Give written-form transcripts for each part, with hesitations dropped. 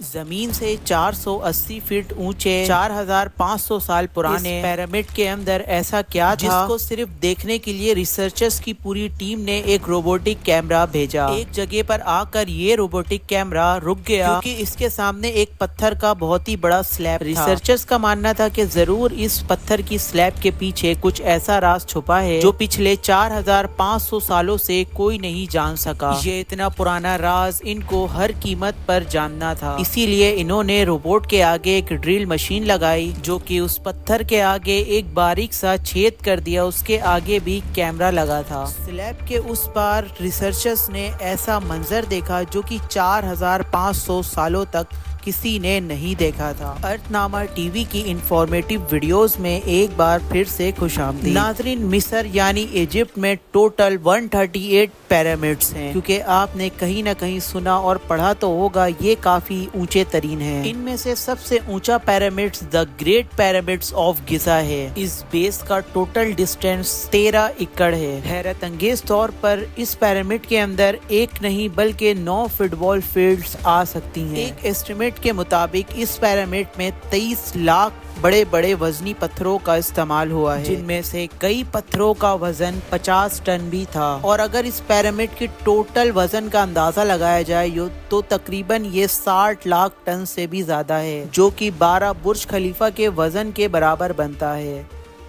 زمین سے 480 فٹ اونچے 4500 سال پرانے پیرامڈ کے اندر ایسا کیا تھا جس کو صرف دیکھنے کے لیے ریسرچرز کی پوری ٹیم نے ایک روبوٹک کیمرہ بھیجا۔ ایک جگہ پر آ کر یہ روبوٹک کیمرہ رک گیا کیونکہ اس کے سامنے ایک پتھر کا بہت ہی بڑا سلیب تھا۔ ریسرچرز کا ماننا تھا کہ ضرور اس پتھر کی سلیب کے پیچھے کچھ ایسا راز چھپا ہے جو پچھلے 4500 سالوں سے کوئی نہیں جان سکا۔ یہ اتنا پرانا راز ان کو ہر قیمت پر جاننا تھا، اسی لیے انہوں نے روبوٹ کے آگے ایک ڈرل مشین لگائی جو کہ اس پتھر کے آگے ایک باریک سا چھید کر دیا۔ اس کے آگے بھی کیمرہ لگا تھا۔ سلیب کے اس پار ریسرچرز نے ایسا منظر دیکھا جو کہ 4500 سالوں تک کسی نے نہیں دیکھا تھا۔ ارتھ نامہ ٹی وی کی انفارمیٹیو ویڈیوز میں ایک بار پھر سے خوش آمدید۔ ناظرین، مصر یعنی ایجپٹ میں ٹوٹل 138 پیرامڈز ہیں، کیونکہ آپ نے کہیں نہ کہیں سنا اور پڑھا تو ہوگا یہ کافی اونچے ترین ہیں۔ ان میں سے سب سے اونچا pyramid the great pyramids of Giza ہے۔ اس بیس کا ٹوٹل ڈسٹینس 13 ایکڑ ہے۔ حیرت انگیز طور پر اس پیرامڈ کے اندر ایک نہیں بلکہ 9 فٹ بال فیلڈز آ سکتی ہیں۔ ایک ایسٹیمیٹ کے مطابق اس پیرامڈ میں 23 لاکھ بڑے بڑے وزنی پتھروں کا استعمال ہوا ہے، جن میں سے کئی پتھروں کا وزن 50 ٹن بھی تھا، اور اگر اس پیرامڈ کی ٹوٹل وزن کا اندازہ لگایا جائے تو تقریباً یہ 60 لاکھ ٹن سے بھی زیادہ ہے، جو کہ 12 برج خلیفہ کے وزن کے برابر بنتا ہے۔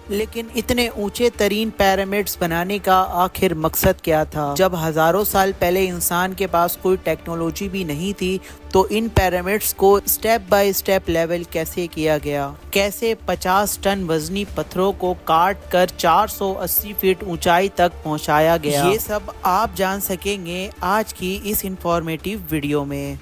لیکن اتنے اونچے ترین پیرامڈز بنانے کا آخر مقصد کیا تھا؟ جب ہزاروں سال پہلے انسان کے پاس کوئی ٹیکنالوجی بھی نہیں تھی تو ان پیرامڈز کو سٹیپ بائی سٹیپ لیول کیسے کیا گیا؟ کیسے 50 ٹن وزنی پتھروں کو کاٹ کر 480 فٹ اونچائی تک پہنچایا گیا؟ یہ سب آپ جان سکیں گے آج کی اس انفارمیٹیو ویڈیو میں۔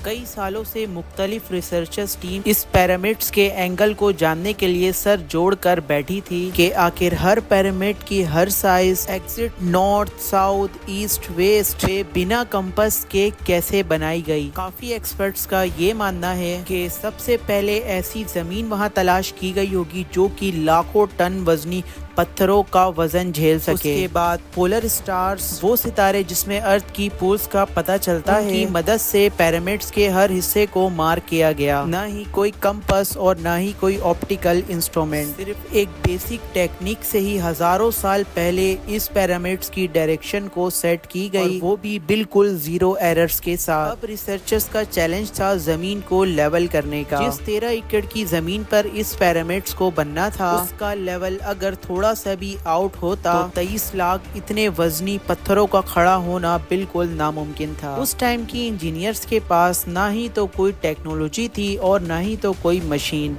کئی سالوں سے مختلف ریسرچرز ٹیم اس پیرامڈز کے اینگل کو جاننے کے لیے سر جوڑ کر بیٹھی تھی کہ آخر ہر پیرامڈ کی ہر size exit north, south, east, west پہ بنا کمپس کے کیسے بنائی گئی۔ کافی ایکسپرٹس کا یہ ماننا ہے کہ سب سے پہلے ایسی زمین وہاں تلاش کی گئی ہوگی جو کہ لاکھوں ٹن وزنی پتھروں کا وزن جھیل سکے۔ اس کے بعد پولر سٹارز، وہ ستارے جس میں ارتھ کی پولز کا پتہ چلتا ہے، کی مدد سے پیرامڈز کے ہر حصے کو مارک کیا گیا۔ نہ ہی کوئی کمپس اور نہ ہی کوئی آپٹیکل انسٹرومنٹ، صرف ایک بیسک ٹیکنیک سے ہی ہزاروں سال پہلے اس پیرامڈز کی ڈائریکشن کو سیٹ کی گئی، وہ بھی بالکل زیرو ایررز کے ساتھ۔ اب ریسرچرز کا چیلنج تھا زمین کو لیول کرنے کا۔ جس 13 ایکڑ کی زمین پر اس پیرامڈز کو بننا تھا، اس کا لیول اگر تھوڑا سا بھی آؤٹ ہوتا تو 23 لاکھ اتنے وزنی پتھروں کا کھڑا ہونا بالکل ناممکن تھا۔ اس ٹائم کی انجینئرز کے پاس نہ ہی تو کوئی ٹیکنالوجی تھی اور نہ ہی تو کوئی مشین۔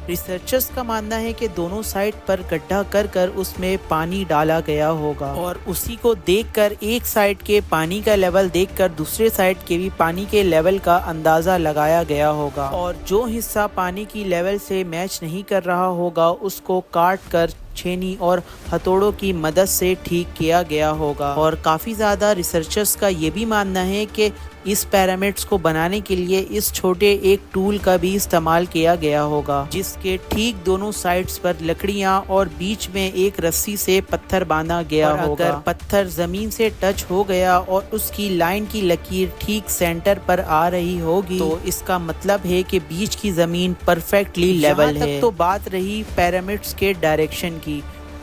ریسرچرز کا ماننا ہے کہ دونوں سائڈ پر گڈھا کر کر اس میں پانی ڈالا گیا ہوگا، اور اسی کو دیکھ کر ایک سائڈ کے پانی کا لیول دیکھ کر دوسرے سائڈ کے بھی پانی کے لیول کا اندازہ لگایا گیا ہوگا، اور جو حصہ پانی کی لیول سے میچ نہیں کر رہا ہوگا اس کو کاٹ کر چھینی اور ہتھوڑوں کی مدد سے ٹھیک کیا گیا ہوگا۔ اور کافی زیادہ ریسرچرز کا یہ بھی ماننا ہے کہ اس پیرامڈز کو بنانے کے لیے اس چھوٹے ایک ٹول کا بھی استعمال کیا گیا ہوگا، جس کے ٹھیک دونوں سائڈز پر لکڑیاں اور بیچ میں ایک رسی سے پتھر باندھا گیا ہوگا۔ اگر پتھر زمین سے ٹچ ہو گیا اور اس کی لائن کی لکیر ٹھیک سینٹر پر آ رہی ہوگی تو اس کا مطلب ہے کہ بیچ کی زمین پرفیکٹلی لیول ہے۔ تو بات رہی پیرامڈز کے ڈائریکشن کی۔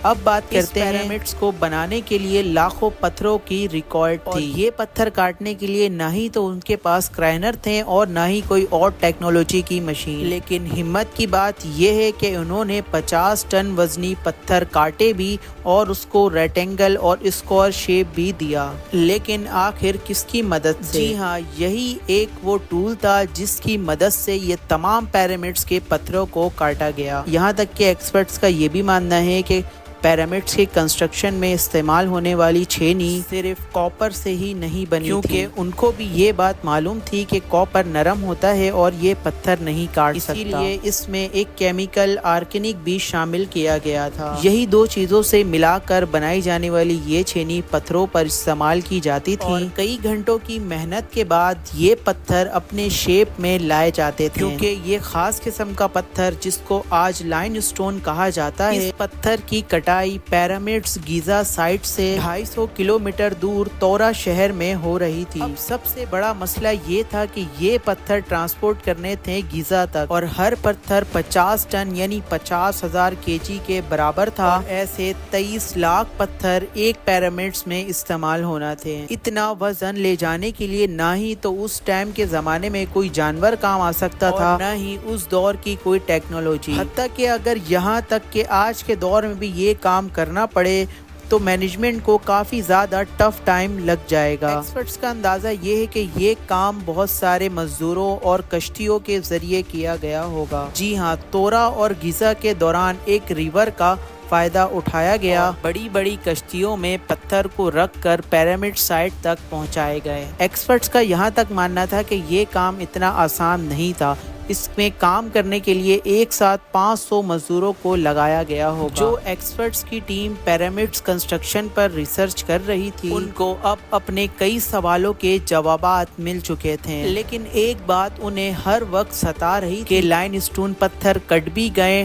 اب بات کرتے ہیں پیرامڈز کو بنانے کے لیے لاکھوں پتھروں کی ریکوائرڈ تھی، اور یہ پتھر کاٹنے کے لیے نہ ہی تو ان کے پاس کرائنر تھے اور نہ ہی کوئی اور ٹیکنالوجی کی مشین۔ لیکن ہمت کی بات یہ ہے کہ انہوں نے 50 ٹن وزنی پتھر کاٹے بھی اور اس کو ریکٹینگل اور اسکوائر شیپ بھی دیا۔ لیکن آخر کس کی مدد سے؟ جی ہاں، یہی ایک وہ ٹول تھا جس کی مدد سے یہ تمام پیرامڈز کے پتھروں کو کاٹا گیا۔ یہاں تک کہ ایکسپرٹس کا یہ بھی ماننا ہے کہ پیرامڈز کی کنسٹرکشن میں استعمال ہونے والی چھینی صرف کاپر سے ہی نہیں بنی، کیونکہ ان کو بھی یہ بات معلوم تھی کہ کاپر نرم ہوتا ہے اور یہ پتھر نہیں کاٹ سکتا، اسی لیے اس میں ایک کیمیکل آرسینک بھی شامل کیا گیا تھا۔ یہی دو چیزوں سے ملا کر بنائی جانے والی یہ چھینی پتھروں پر استعمال کی جاتی تھی، اور کئی گھنٹوں کی محنت کے بعد یہ پتھر اپنے شیپ میں لائے جاتے تھے، کیونکہ یہ خاص قسم کا پتھر جس کو آج لائم اسٹون کہا جاتا ہے، اس پتھر کی کٹائی کھدائی پیرامڈز گیزا سائٹ سے 250 کلومیٹر دور تورا شہر میں ہو رہی تھی۔ اب سب سے بڑا مسئلہ یہ تھا کہ یہ پتھر ٹرانسپورٹ کرنے تھے گیزا تک، اور ہر پتھر 50 ٹن یعنی 50,000 kg کے برابر تھا۔ ایسے 23 لاکھ پتھر ایک پیرامڈز میں استعمال ہونا تھے۔ اتنا وزن لے جانے کے لیے نہ ہی تو اس ٹائم کے زمانے میں کوئی جانور کام آ سکتا تھا، اور نہ ہی اس دور کی کوئی ٹیکنالوجی، حتیٰ کہ اگر یہاں تک کہ آج کے دور میں بھی یہ کام کرنا پڑے تو مینجمنٹ کو کافی زیادہ ٹف ٹائم لگ جائے گا۔ ایکسپرٹس کا اندازہ یہ ہے کہ یہ کام بہت سارے مزدوروں اور کشتیوں کے ذریعے کیا گیا ہوگا۔ جی ہاں، تورا اور گیزا کے دوران ایک ریور کا فائدہ اٹھایا گیا، بڑی بڑی کشتیوں میں پتھر کو رکھ کر پیرامڈ سائٹ تک پہنچائے گئے۔ ایکسپرٹس کا یہاں تک ماننا تھا کہ یہ کام اتنا آسان نہیں تھا، اس میں کام کرنے کے لیے ایک ساتھ 500 مزدوروں کو لگایا گیا ہوگا۔ جو ایکسپرٹس کی ٹیم پیرامڈز کنسٹرکشن پر ریسرچ کر رہی تھی، ان کو اب اپنے کئی سوالوں کے جوابات مل چکے تھے، لیکن ایک بات انہیں ہر وقت ستا رہی تھی کہ لائم اسٹون پتھر کٹ بھی گئے،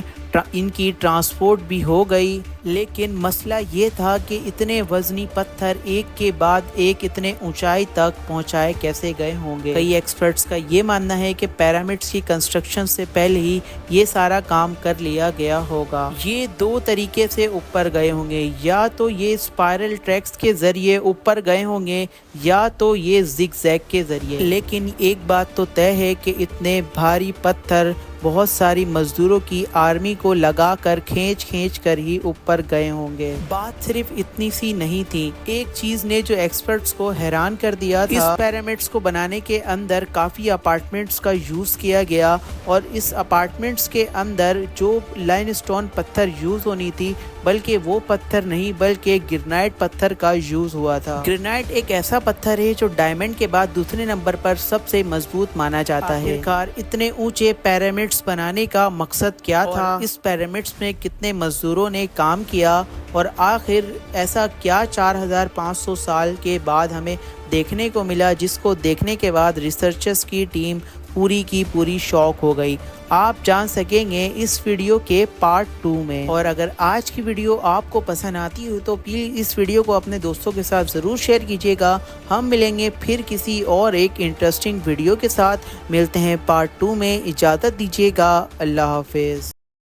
ان کی ٹرانسپورٹ بھی ہو گئی، لیکن مسئلہ یہ تھا کہ اتنے وزنی پتھر ایک کے بعد ایک اتنے اونچائی تک پہنچائے کیسے گئے ہوں گے۔ کئی ایکسپرٹس کا یہ ماننا ہے کہ پیرامڈز کی کنسٹرکشن سے پہلے ہی یہ سارا کام کر لیا گیا ہوگا۔ یہ دو طریقے سے اوپر گئے ہوں گے، یا تو یہ اسپائرل ٹریکس کے ذریعے اوپر گئے ہوں گے، یا تو یہ زگ زیگ کے ذریعے، لیکن ایک بات تو طے ہے کہ اتنے بھاری پتھر بہت ساری مزدوروں کی آرمی کو لگا کر کھینچ کر ہی اوپر گئے ہوں گے۔ بات صرف اتنی سی نہیں تھی، ایک چیز نے جو ایکسپرٹس کو حیران کر دیا تھا، اس پیرامڈس کو بنانے کے اندر کافی اپارٹمنٹس کا یوز کیا گیا، اور اس اپارٹمنٹس کے اندر جو لائم اسٹون پتھر یوز ہونی تھی، بلکہ وہ پتھر نہیں بلکہ گرینائٹ پتھر کا یوز ہوا تھا۔ گرینائٹ ایک ایسا پتھر ہے جو ڈائمنڈ کے بعد دوسرے نمبر پر سب سے مضبوط مانا جاتا ہے۔ آخرکار اتنے اونچے پیرامڈس بنانے کا مقصد کیا تھا؟ اس پیرامڈس میں کتنے مزدوروں نے کام کیا؟ اور آخر ایسا کیا 4500 سال کے بعد ہمیں دیکھنے کو ملا، جس کو دیکھنے کے بعد ریسرچرز کی ٹیم پوری کی پوری شوق ہو گئی؟ آپ جان سکیں گے اس ویڈیو کے پارٹ 2 میں۔ اور اگر آج کی ویڈیو آپ کو پسند آتی ہو تو پلیز اس ویڈیو کو اپنے دوستوں کے ساتھ ضرور شیئر کیجیے گا۔ ہم ملیں گے پھر کسی اور ایک انٹرسٹنگ ویڈیو کے ساتھ، ملتے ہیں پارٹ 2 میں۔ اجازت دیجیے گا، اللہ حافظ۔